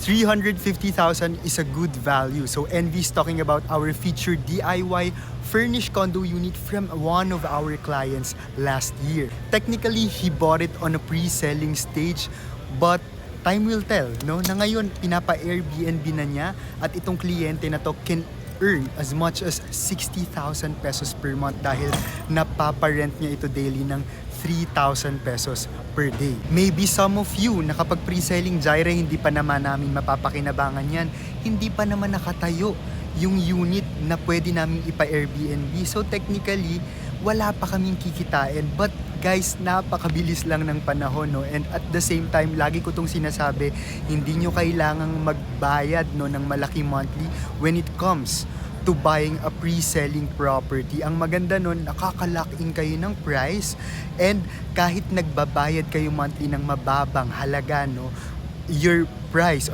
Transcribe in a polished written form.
350,000 is a good value. So Envy's talking about our featured DIY furnished condo unit from one of our clients last year. Technically, he bought it on a pre-selling stage, but time will tell, no? Na ngayon, pinapa-Airbnb na niya at itong kliyente na to can earn as much as 60,000 pesos per month dahil napaparent niya ito daily ng 3,000 pesos per day. Maybe some of you, nakapag pre-selling Jaira, hindi pa naman namin mapapakinabangan yan. Hindi pa naman nakatayo yung unit na pwede namin ipa-Airbnb. So technically, wala pa kaming kikitain. But guys, napakabilis lang ng panahon, no? And at the same time, lagi ko tong sinasabi, hindi nyo kailangang magbayad, no, ng malaki monthly when it comes to buying a pre-selling property. Ang maganda nun, nakaka-lock in kayo ng price, and kahit nagbabayad kayo monthly ng mababang halaga, no, your price or